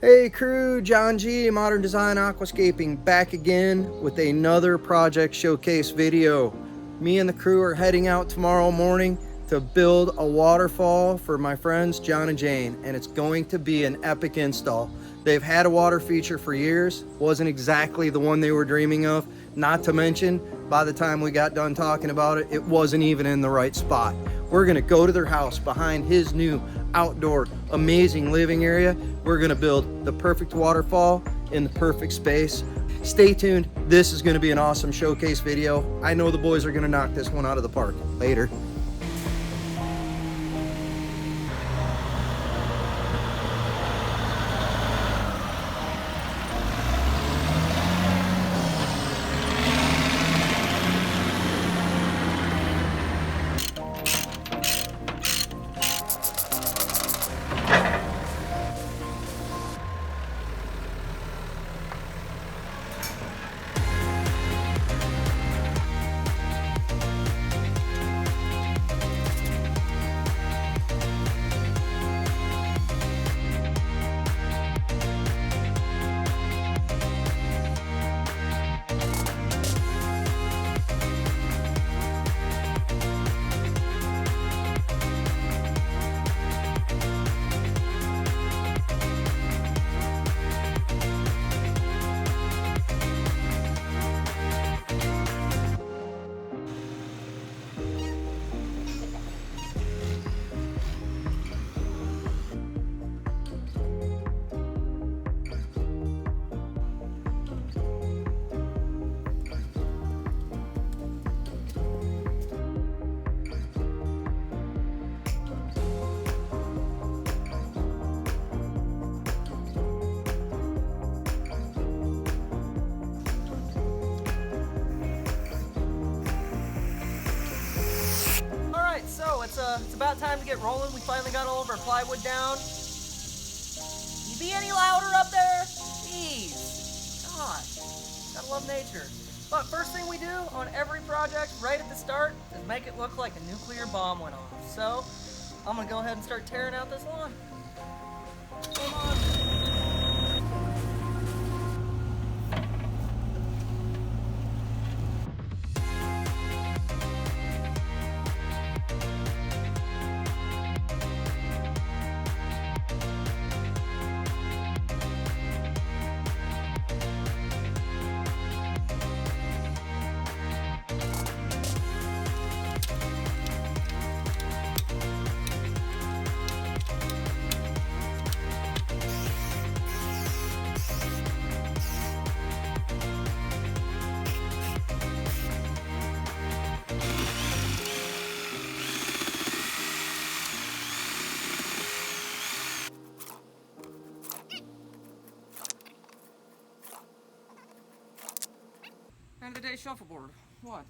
Hey crew, John G, Modern Design Aquascaping, back again with another project showcase video. Me and the crew are heading out tomorrow morning to build a waterfall for my friends John and Jane, and it's going to be an epic install. They've had a water feature for years, wasn't exactly the one they were dreaming of, not to mention by the time we got done talking about it, it wasn't even in the right spot. We're gonna go to their house behind his new outdoor amazing living area. We're gonna build the perfect waterfall in the perfect space. Stay tuned, this is gonna be an awesome showcase video. I know the boys are gonna knock this one out of the park. Later. It's about time to get rolling. We finally got all of our plywood down. Can you be any louder up there? Jeez. God. Gotta love nature. But first thing we do on every project right at the start is make it look like a nuclear bomb went off. So I'm gonna go ahead and start tearing out this lawn. Come on. End of the day shuffleboard. What?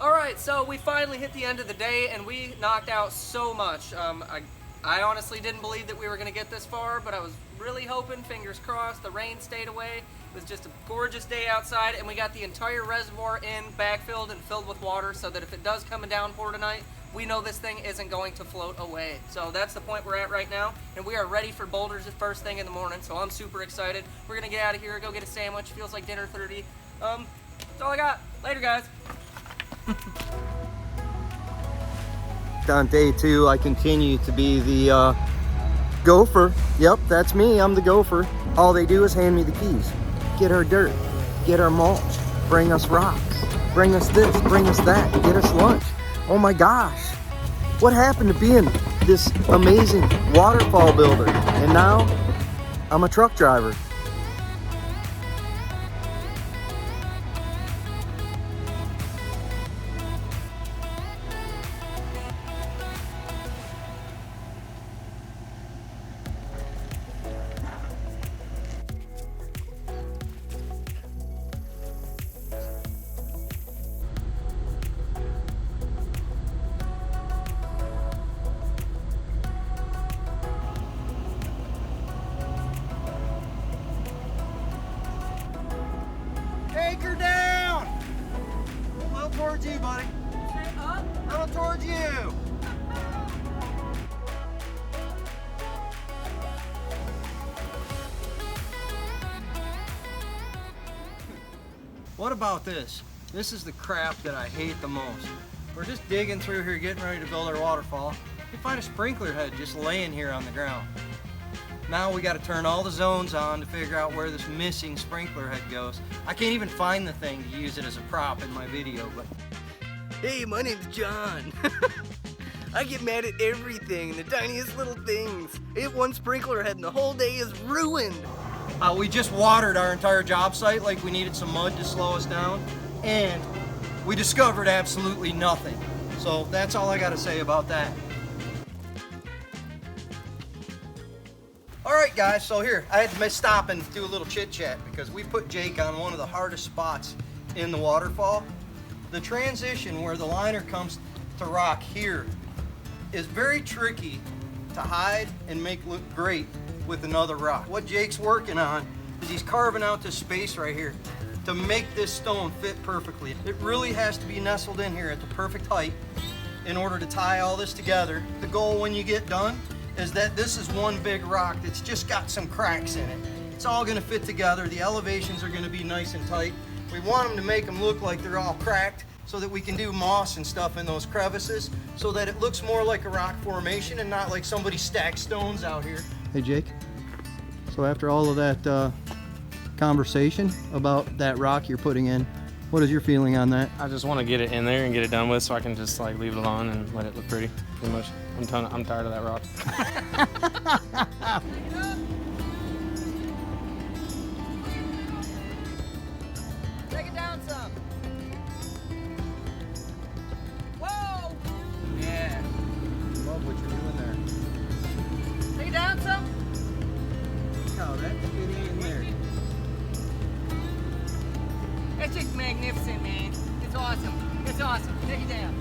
Alright, so we finally hit the end of the day and we knocked out so much. I honestly didn't believe that we were going to get this far, but I was really hoping, fingers crossed, the rain stayed away. It was just a gorgeous day outside and we got the entire reservoir in, backfilled and filled with water so that if it does come a downpour tonight, we know this thing isn't going to float away. So that's the point we're at right now, and we are ready for boulders the first thing in the morning, so I'm super excited. We're gonna get out of here, go get a sandwich, feels like dinner 30. That's all I got. Later, guys. On day 2, I continue to be the gopher. Yep, that's me, I'm the gopher. All they do is hand me the keys. Get our dirt, get our mulch, bring us rocks, bring us this, bring us that, get us lunch. Oh my gosh, what happened to being this amazing waterfall builder? And now I'm a truck driver. towards you, buddy. Straight up? No, towards you. What about this? This is the crap that I hate the most. We're just digging through here, getting ready to build our waterfall. We find a sprinkler head just laying here on the ground. Now we got to turn all the zones on to figure out where this missing sprinkler head goes. I can't even find the thing to use it as a prop in my video, but... Hey, my name's John. I get mad at everything, the tiniest little things. I hit one sprinkler head and the whole day is ruined. We just watered our entire job site like we needed some mud to slow us down, and we discovered absolutely nothing. So that's all I got to say about that. All right, guys, so here, I had to stop and do a little chit chat because we put Jake on one of the hardest spots in the waterfall. The transition where the liner comes to rock here is very tricky to hide and make look great with another rock. What Jake's working on is he's carving out this space right here to make this stone fit perfectly. It really has to be nestled in here at the perfect height in order to tie all this together. The goal when you get done is that this is one big rock that's just got some cracks in it. It's all gonna fit together. The elevations are gonna be nice and tight. We want them to make them look like they're all cracked so that we can do moss and stuff in those crevices so that it looks more like a rock formation and not like somebody stacked stones out here. Hey Jake, so after all of that conversation about that rock you're putting in, what is your feeling on that? I just want to get it in there and get it done with so I can just like leave it alone and let it look pretty, pretty much. I'm tired of that rock. Take it down some. Whoa! Yeah. Love what you're doing there. Take it down some. Oh, that's getting in there. That's just magnificent, man. It's awesome. It's awesome. Take it down.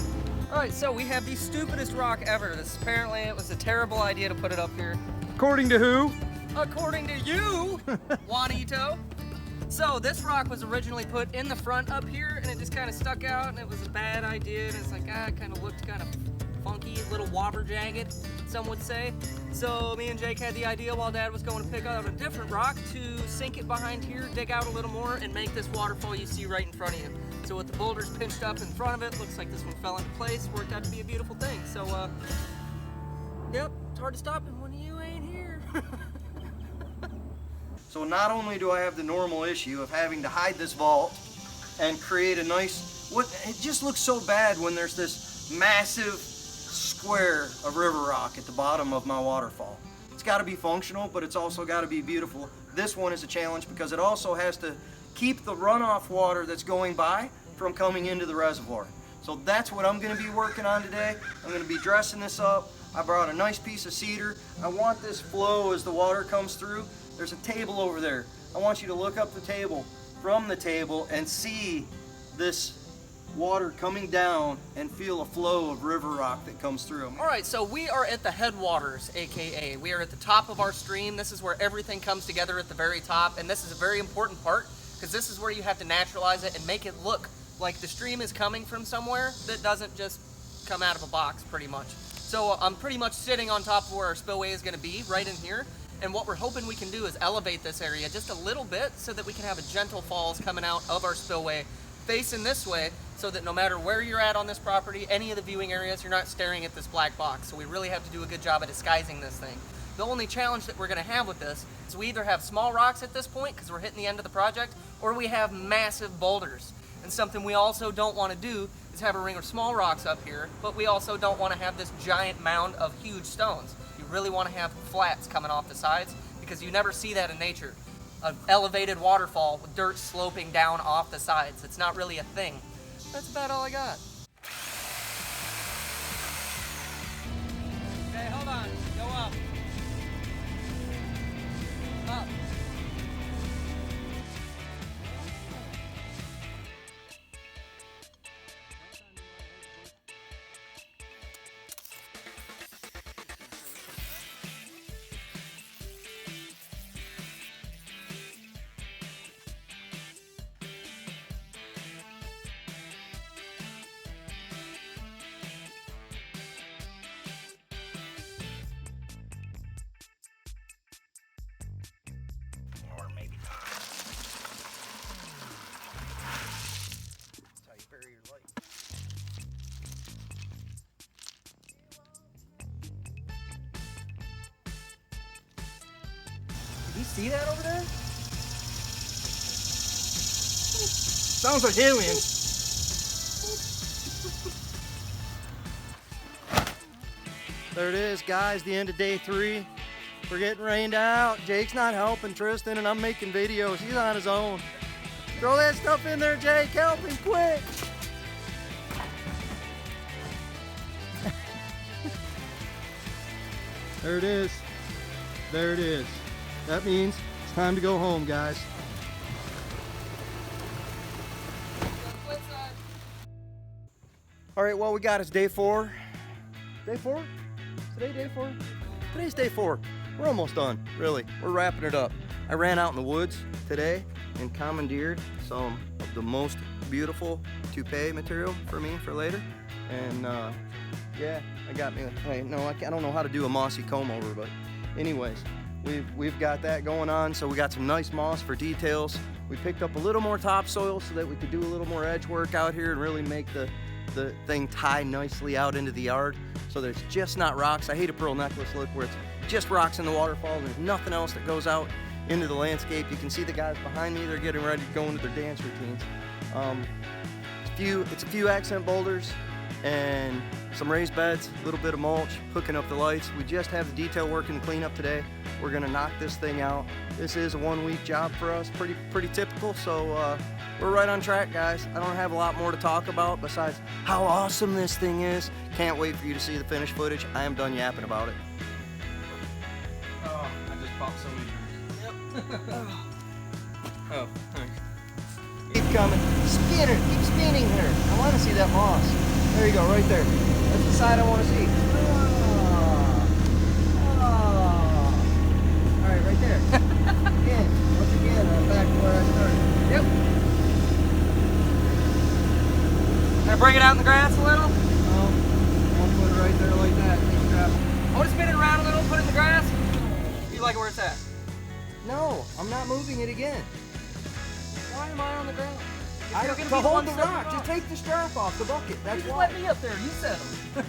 All right, so we have the stupidest rock ever. This apparently it was a terrible idea to put it up here. According to who? According to you, Juanito. So this rock was originally put in the front up here, and it just kind of stuck out, and it was a bad idea. And it's like, it kind of looked kind of funky, a little wobber jagged, some would say. So me and Jake had the idea while Dad was going to pick up a different rock to sink it behind here, dig out a little more, and make this waterfall you see right in front of you. So with the boulders pinched up in front of it, looks like this one fell into place, worked out to be a beautiful thing. So, yep, it's hard to stop it when you ain't here. So not only do I have the normal issue of having to hide this vault and create a nice, it just looks so bad when there's this massive square of river rock at the bottom of my waterfall. It's got to be functional, but it's also got to be beautiful. This one is a challenge because it also has to keep the runoff water that's going by from coming into the reservoir. So that's what I'm going to be working on today. I'm going to be dressing this up. I brought a nice piece of cedar. I want this flow as the water comes through. There's a table over there. I want you to look up the table, from the table, and see this water coming down and feel a flow of river rock that comes through. All right, so we are at the Headwaters, AKA. We are at the top of our stream. This is where everything comes together at the very top, and this is a very important part because this is where you have to naturalize it and make it look like the stream is coming from somewhere that doesn't just come out of a box, pretty much. So I'm pretty much sitting on top of where our spillway is going to be, right in here. And what we're hoping we can do is elevate this area just a little bit so that we can have a gentle falls coming out of our spillway facing this way so that no matter where you're at on this property, any of the viewing areas, you're not staring at this black box. So we really have to do a good job of disguising this thing. The only challenge that we're going to have with this is we either have small rocks at this point because we're hitting the end of the project, or we have massive boulders. And something we also don't want to do is have a ring of small rocks up here, but we also don't want to have this giant mound of huge stones. You really want to have flats coming off the sides because you never see that in nature. An elevated waterfall with dirt sloping down off the sides. It's not really a thing. That's about all I got. Okay, hold on. Go up. Up. see that over there? Sounds like aliens. There it is, guys, the end of day 3. We're getting rained out. Jake's not helping Tristan, and I'm making videos. He's on his own. Throw that stuff in there, Jake. Help him quick. There it is. There it is. That means it's time to go home, guys. All right, well, we got us day 4. Day 4? Today day 4? Today's day 4. We're almost done, really. We're wrapping it up. I ran out in the woods today and commandeered some of the most beautiful toupee material for me for later. And yeah, I got me. I don't know how to do a mossy comb over, but anyways, we've got that going on. So we got some nice moss for details. We picked up a little more topsoil so that we could do a little more edge work out here and really make the thing tie nicely out into the yard so that it's just not rocks. I hate a pearl necklace look where it's just rocks in the waterfall and there's nothing else that goes out into the landscape. You can see the guys behind me, they're getting ready to go into their dance routines. It's a few accent boulders and some raised beds, a little bit of mulch, hooking up the lights. We just have the detail work and the cleanup today. We're gonna knock this thing out. This is a 1-week job for us, pretty typical, so we're right on track, guys. I don't have a lot more to talk about besides how awesome this thing is. Can't wait for you to see the finished footage. I am done yapping about it. Oh, I just popped so many trees. Yep. Oh, thanks. Keep coming. Keep spinning here. I want to see that moss. There you go, right there. That's the side I want to see. All right, right there. Once again, I'm back to where I started. Yep. Can I bring it out in the grass a little? I'll put it right there like that. I want to spin it around a little, put it in the grass. You like it where it's at? No, I'm not moving it again. Why am I on the ground? To hold the rock. Just take the strap off the bucket. That's You why. let me up there. You said them.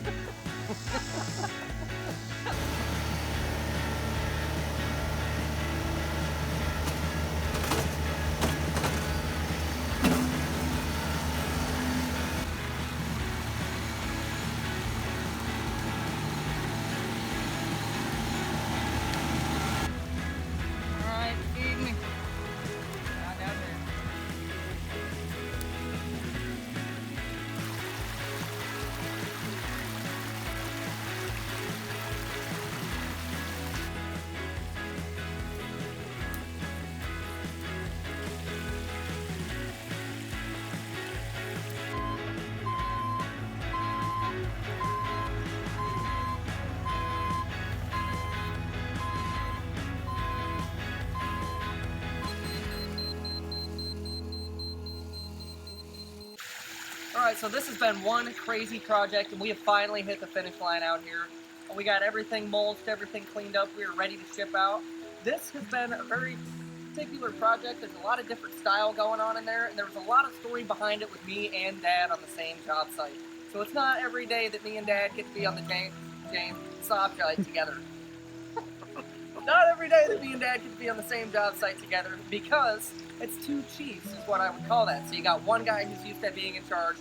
Alright, so this has been one crazy project, and we have finally hit the finish line out here. We got everything mulched, everything cleaned up, we are ready to ship out. This has been a very particular project. There's a lot of different style going on in there, and there was a lot of story behind it with me and Dad on the same job site. So it's not every day that me and Dad get to be on the James soft site together. Not every day that me and Dad get to be on the same job site together, because it's two chiefs is what I would call that. So you got one guy who's used to being in charge,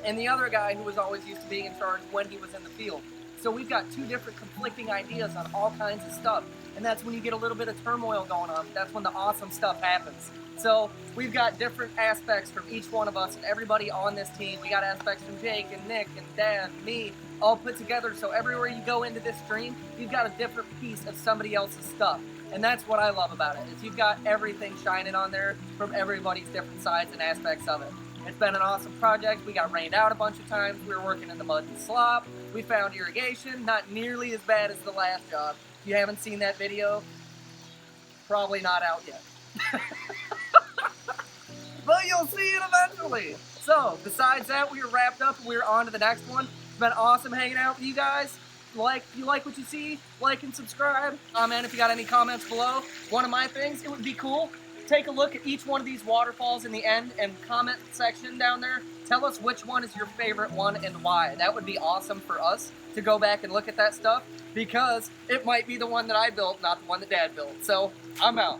and the other guy who was always used to being in charge when he was in the field. So we've got two different conflicting ideas on all kinds of stuff, and that's when you get a little bit of turmoil going on. That's when the awesome stuff happens. So we've got different aspects from each one of us and everybody on this team. We got aspects from Jake and Nick and Dad and me all put together, so everywhere you go into this stream, you've got a different piece of somebody else's stuff. And that's what I love about it, is you've got everything shining on there from everybody's different sides and aspects of it. It's been an awesome project. We got rained out a bunch of times. We were working in the mud and slop. We found irrigation, not nearly as bad as the last job. If you haven't seen that video, probably not out yet. But you'll see it eventually. So, besides that, we are wrapped up and we're on to the next one. It's been awesome hanging out with you guys. If you like what you see, like and subscribe. Comment if you got any comments below. One of my things, it would be cool. Take a look at each one of these waterfalls in the end and comment section down there. Tell us which one is your favorite one and why. That would be awesome for us to to go back and look at that stuff because it might be the one that I built, not the one that Dad built. So I'm out.